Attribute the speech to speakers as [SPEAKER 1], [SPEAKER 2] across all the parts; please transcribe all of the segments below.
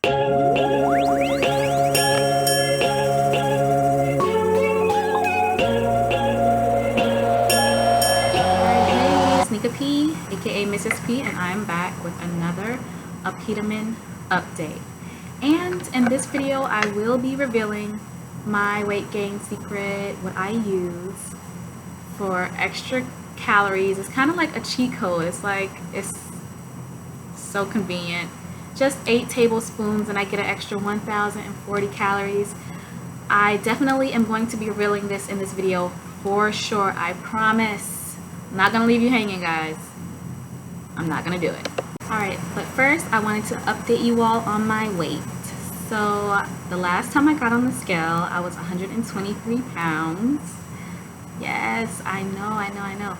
[SPEAKER 1] P, aka Mrs. P, and I'm back with another Apetamin update. And in this video, I will be revealing my weight gain secret, what I use for extra calories. It's kind of like a cheat code. It's so convenient. Just 8 tablespoons and I get an extra 1,040 calories. I definitely am going to be revealing this in this video for sure. I promise. I'm not gonna leave you hanging, guys. I'm not gonna do it. Alright, but first I wanted to update you all on my weight. So the last time I got on the scale, I was 123 pounds. Yes, I know.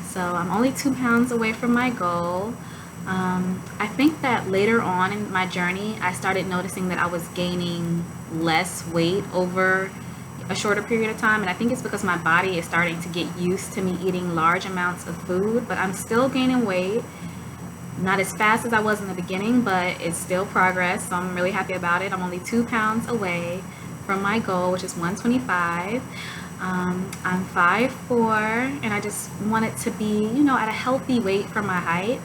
[SPEAKER 1] So I'm only 2 pounds away from my goal. I think that later on in my journey, I started noticing that I was gaining less weight over a shorter period of time, and I think it's because my body is starting to get used to me eating large amounts of food, but I'm still gaining weight. Not as fast as I was in the beginning, but it's still progress, so I'm really happy about it. I'm only 2 pounds away from my goal, which is 125. I'm 5'4", and I just want it to be, at a healthy weight for my height.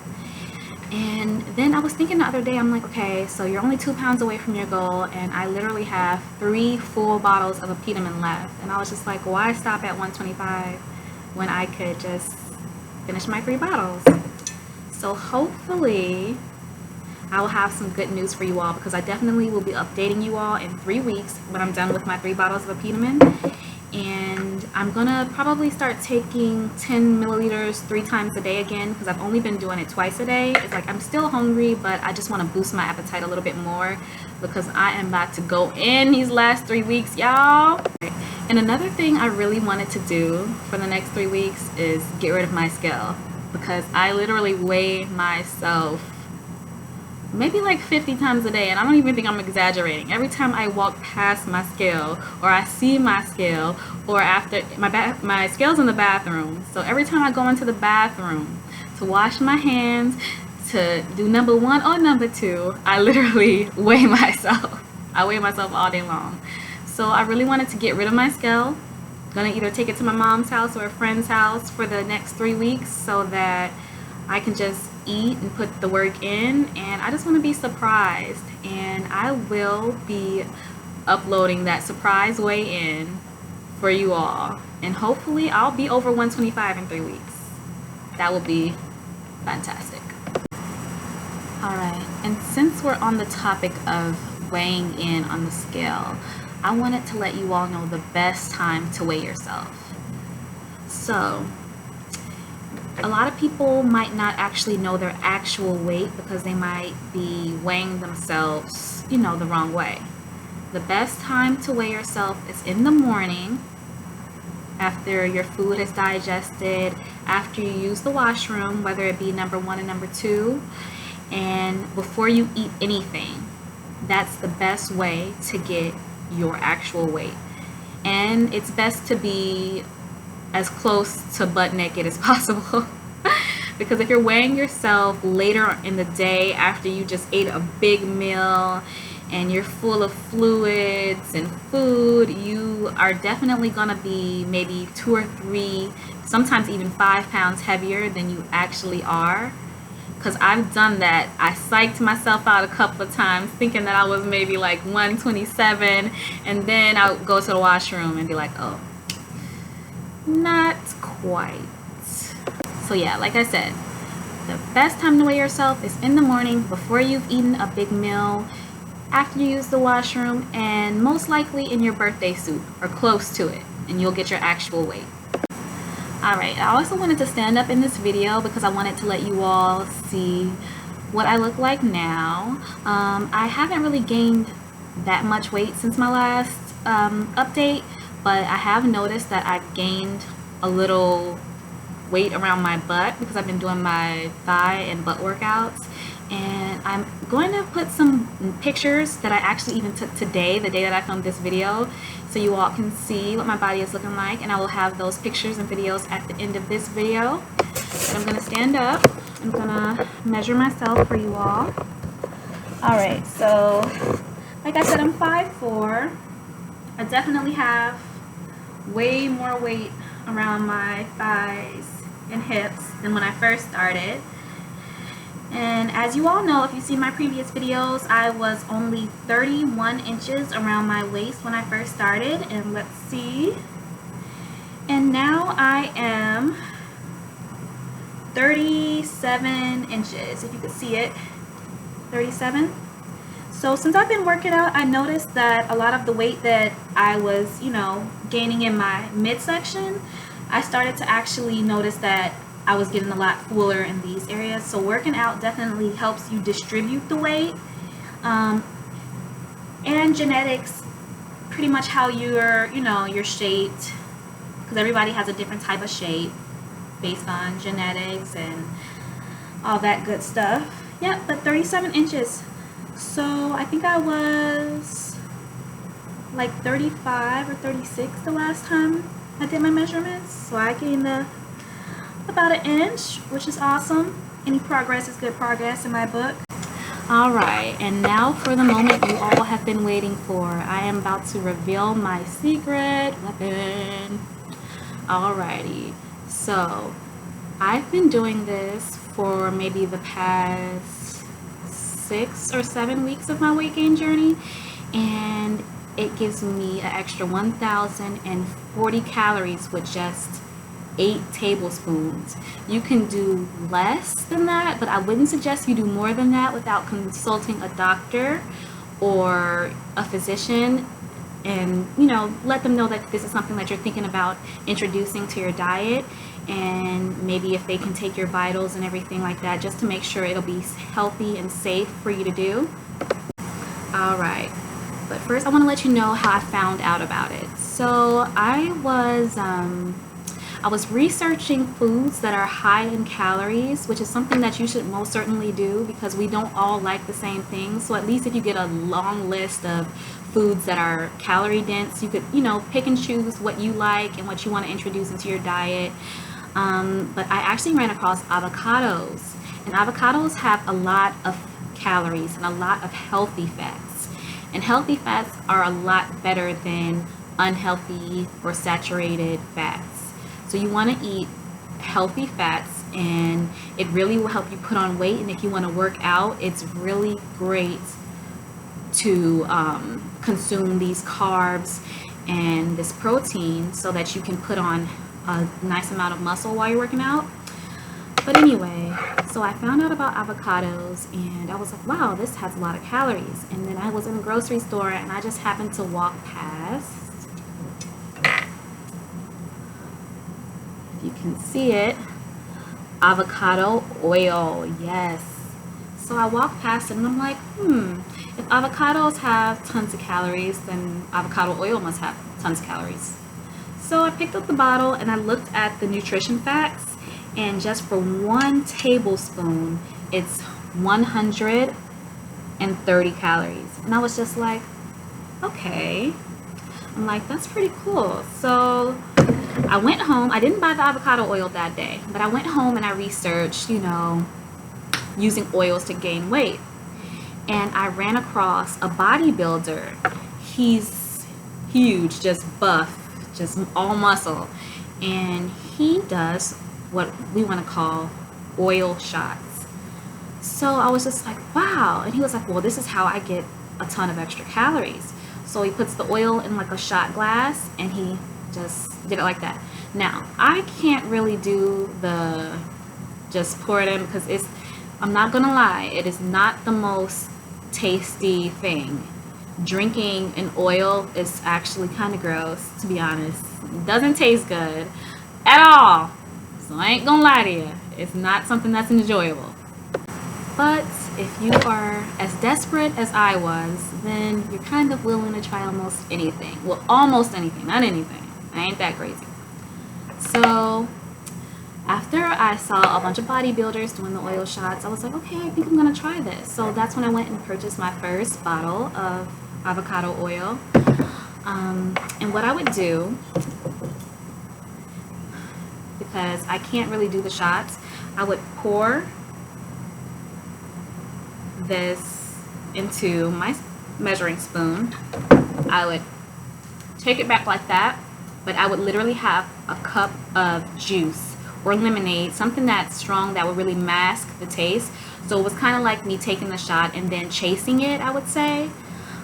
[SPEAKER 1] And then I was thinking the other day, I'm like, okay, so you're only 2 pounds away from your goal, and I literally have 3 full bottles of Apetamin left. And I was just like, why stop at 125 when I could just finish my 3 bottles? So hopefully I will have some good news for you all, because I definitely will be updating you all in 3 weeks when I'm done with my 3 bottles of Apetamin. And I'm gonna probably start taking 10 milliliters 3 times a day again, because I've only been doing it twice a day. It's like I'm still hungry, but I just want to boost my appetite a little bit more, because I am about to go in these last 3 weeks, y'all. And another thing I really wanted to do for the next 3 weeks is get rid of my scale, because I literally weigh myself maybe like 50 times a day, and I don't even think I'm exaggerating. Every time I walk past my scale, or I see my scale, or after my scale's in the bathroom, so every time I go into the bathroom to wash my hands, to do number 1 or number 2, I literally weigh myself. I weigh myself all day long. So I really wanted to get rid of my scale. I'm gonna either take it to my mom's house or a friend's house for the next 3 weeks, so that I can just eat and put the work in, and I just want to be surprised. And I will be uploading that surprise weigh-in for you all, and hopefully I'll be over 125 in 3 weeks. That will be fantastic. Alright, and since we're on the topic of weighing in on the scale, I wanted to let you all know the best time to weigh yourself. So a lot of people might not actually know their actual weight, because they might be weighing themselves, the wrong way. The best time to weigh yourself is in the morning, after your food is digested, after you use the washroom, whether it be number 1 and number 2, and before you eat anything. That's the best way to get your actual weight. And it's best to be as close to butt naked as possible. Because if you're weighing yourself later in the day, after you just ate a big meal and you're full of fluids and food, you are definitely going to be maybe 2 or 3, sometimes even 5 pounds heavier than you actually are. Because I've done that. I psyched myself out a couple of times thinking that I was maybe like 127, and then I would go to the washroom and be like, oh, not quite. So yeah, like I said, the best time to weigh yourself is in the morning, before you've eaten a big meal, after you use the washroom, and most likely in your birthday suit or close to it, and you'll get your actual weight. Alright, I also wanted to stand up in this video because I wanted to let you all see what I look like now. I haven't really gained that much weight since my last update, but I have noticed that I've gained a little weight around my butt, because I've been doing my thigh and butt workouts. And I'm going to put some pictures that I actually even took today, the day that I filmed this video, so you all can see what my body is looking like. And I will have those pictures and videos at the end of this video. But I'm going to stand up. I'm going to measure myself for you all. Alright, so like I said, I'm 5'4". I definitely have way more weight around my thighs and hips than when I first started. And as you all know, if you've seen my previous videos, I was only 31 inches around my waist when I first started. And let's see. And now I am 37 inches, if you could see it. 37. So since I've been working out, I noticed that a lot of the weight that I was, gaining in my midsection, I started to actually notice that I was getting a lot fuller in these areas. So working out definitely helps you distribute the weight. And genetics, pretty much how you're shaped, because everybody has a different type of shape based on genetics and all that good stuff. Yep, but 37 inches. So I think I was like 35 or 36 the last time I did my measurements. So I gained about an inch, which is awesome. Any progress is good progress in my book. Alright, and now for the moment you all have been waiting for. I am about to reveal my secret weapon. Alrighty, so I've been doing this for maybe the past 6 or 7 weeks of my weight gain journey, and it gives me an extra 1,040 calories with just 8 tablespoons. You can do less than that, but I wouldn't suggest you do more than that without consulting a doctor or a physician, and let them know that this is something that you're thinking about introducing to your diet, and maybe if they can take your vitals and everything like that, just to make sure it'll be healthy and safe for you to do. Alright, but first I want to let you know how I found out about it. So I was researching foods that are high in calories, which is something that you should most certainly do because we don't all like the same things. So at least if you get a long list of foods that are calorie dense, you could pick and choose what you like and what you want to introduce into your diet. But I actually ran across avocados, and avocados have a lot of calories and a lot of healthy fats, and healthy fats are a lot better than unhealthy or saturated fats. So you want to eat healthy fats, and it really will help you put on weight. And if you want to work out, it's really great to consume these carbs and this protein so that you can put on a nice amount of muscle while you're working out. But anyway, so I found out about avocados and I was like, wow, this has a lot of calories. And then I was in the grocery store and I just happened to walk past, if you can see it, avocado oil. Yes. So I walked past it and I'm like, if avocados have tons of calories, then avocado oil must have tons of calories. So I picked up the bottle and I looked at the nutrition facts, and just for 1 tablespoon, it's 130 calories. And I was just like, okay. I'm like, that's pretty cool. So I went home. I didn't buy the avocado oil that day, but I went home and I researched, using oils to gain weight. And I ran across a bodybuilder. He's huge, just buff, just all muscle, and he does what we want to call oil shots. So I was just like, wow. And he was like, well, this is how I get a ton of extra calories. So he puts the oil in like a shot glass and he just did it like that. Now I can't really do the just pour it in because I'm not gonna lie, it is not the most tasty thing. Drinking an oil is actually kind of gross, to be honest. It doesn't taste good at all. So I ain't gonna lie to you. It's not something that's enjoyable. But if you are as desperate as I was, then you're kind of willing to try almost anything. Well, almost anything, not anything. I ain't that crazy. So after I saw a bunch of bodybuilders doing the oil shots, I was like, okay, I think I'm gonna try this. So that's when I went and purchased my first bottle of avocado oil. And what I would do, because I can't really do the shots, I would pour this into my measuring spoon. I would take it back like that, but I would literally have a cup of juice or lemonade, something that's strong that would really mask the taste. So it was kind of like me taking the shot and then chasing it, I would say.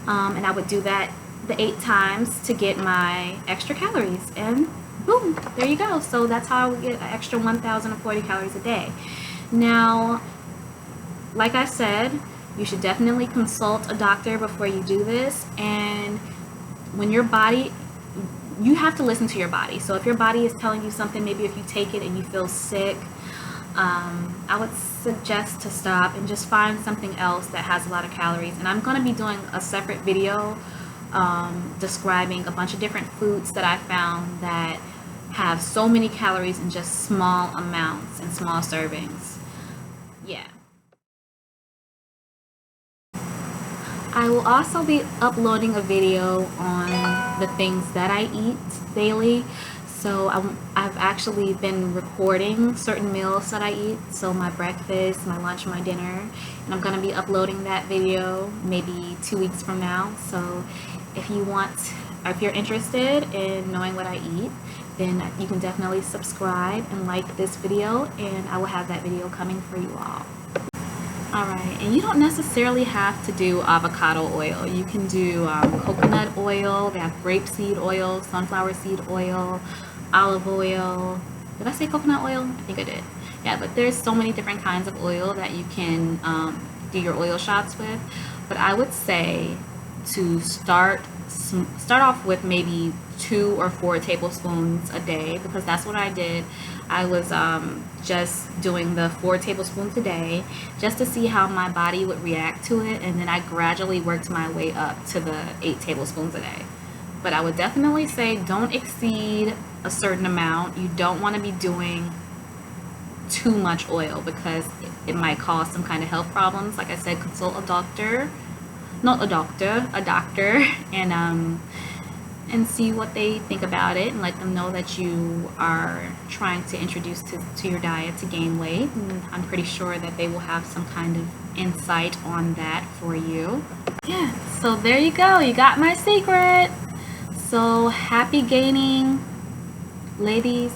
[SPEAKER 1] And I would do that the 8 times to get my extra calories, and boom, there you go. So that's how I would get an extra 1,040 calories a day. Now, like I said, you should definitely consult a doctor before you do this. And when your body, you have to listen to your body. So if your body is telling you something, maybe if you take it and you feel sick, I would suggest to stop and just find something else that has a lot of calories. And I'm going to be doing a separate video describing a bunch of different foods that I found that have so many calories in just small amounts and small servings. Yeah. I will also be uploading a video on the things that I eat daily. So I've actually been recording certain meals that I eat. So my breakfast, my lunch, my dinner. And I'm going to be uploading that video maybe 2 weeks from now. So if you want, or if you're interested in knowing what I eat, then you can definitely subscribe and like this video, and I will have that video coming for you all. Alright, and you don't necessarily have to do avocado oil. You can do coconut oil. They have grapeseed oil, sunflower seed oil, olive oil. Did I say coconut oil? I think I did. Yeah, but there's so many different kinds of oil that you can do your oil shots with. But I would say to start off with maybe 2 or 4 tablespoons a day, because that's what I did. I was just doing the 4 tablespoons a day just to see how my body would react to it, and then I gradually worked my way up to the 8 tablespoons a day. But I would definitely say don't exceed a certain amount. You don't want to be doing too much oil because it might cause some kind of health problems. Like I said, consult a doctor, not a doctor, a doctor, and see what they think about it, and let them know that you are trying to introduce to your diet to gain weight. And I'm pretty sure that they will have some kind of insight on that for you. Yeah, so there you go. You got my secret. So happy gaining, ladies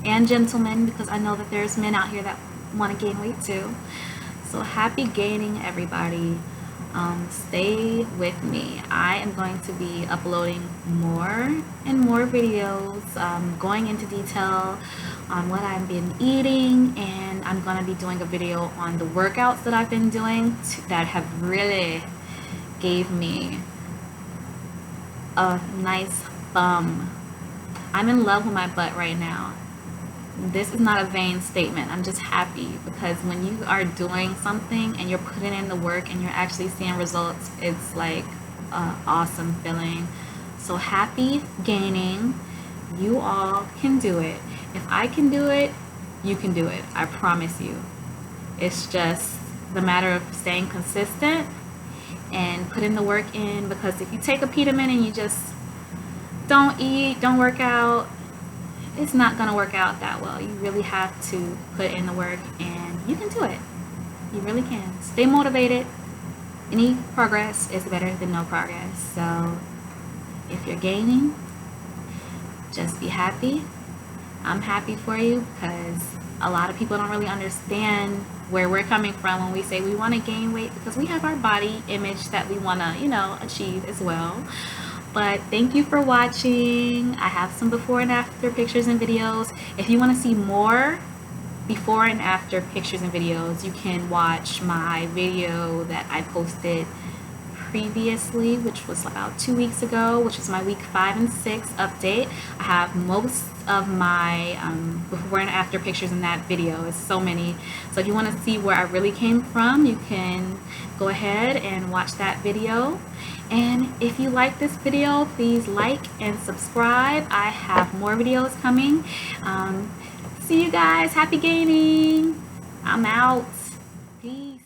[SPEAKER 1] and gentlemen, because I know that there's men out here that want to gain weight too. So happy gaining, everybody. Stay with me. I am going to be uploading more and more videos, going into detail on what I've been eating, and I'm going to be doing a video on the workouts that I've been doing that have really gave me a nice bum. I'm in love with my butt right now. This is not a vain statement. I'm just happy because when you are doing something and you're putting in the work and you're actually seeing results, it's like an awesome feeling. So happy gaining. You all can do it. If I can do it, you can do it. I promise you. It's just the matter of staying consistent and putting the work in, because if you take Apetamin and you just don't eat, don't work out, it's not going to work out that well. You really have to put in the work, and you can do it. You really can. Stay motivated. Any progress is better than no progress. So if you're gaining, just be happy. I'm happy for you because a lot of people don't really understand where we're coming from when we say we want to gain weight, because we have our body image that we want to, achieve as well. But thank you for watching. I have some before and after pictures and videos. If you want to see more before and after pictures and videos, you can watch my video that I posted previously, which was about 2 weeks ago, which is my week 5 and 6 update. I have most of my before and after pictures in that video. It's so many. So if you want to see where I really came from, you can go ahead and watch that video. And if you like this video, please like and subscribe. I have more videos coming. See you guys. Happy gaining. I'm out. Peace.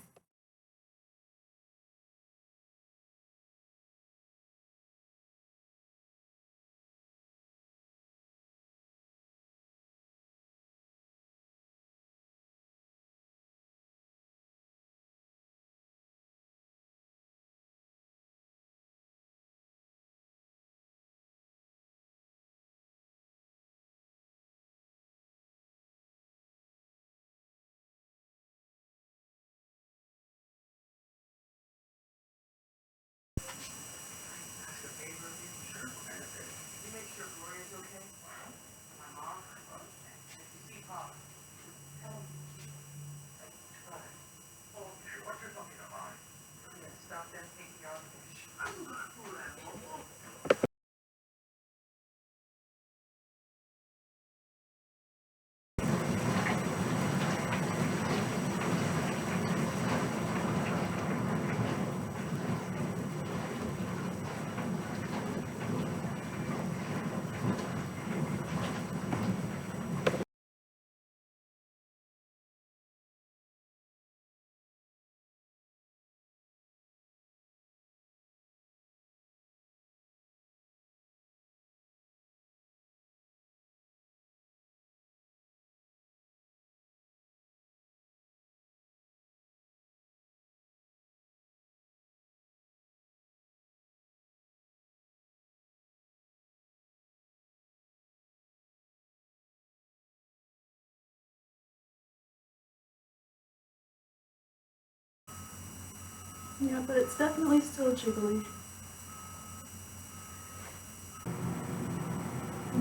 [SPEAKER 1] Yeah, but it's definitely still jiggly.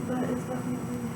[SPEAKER 1] But it's definitely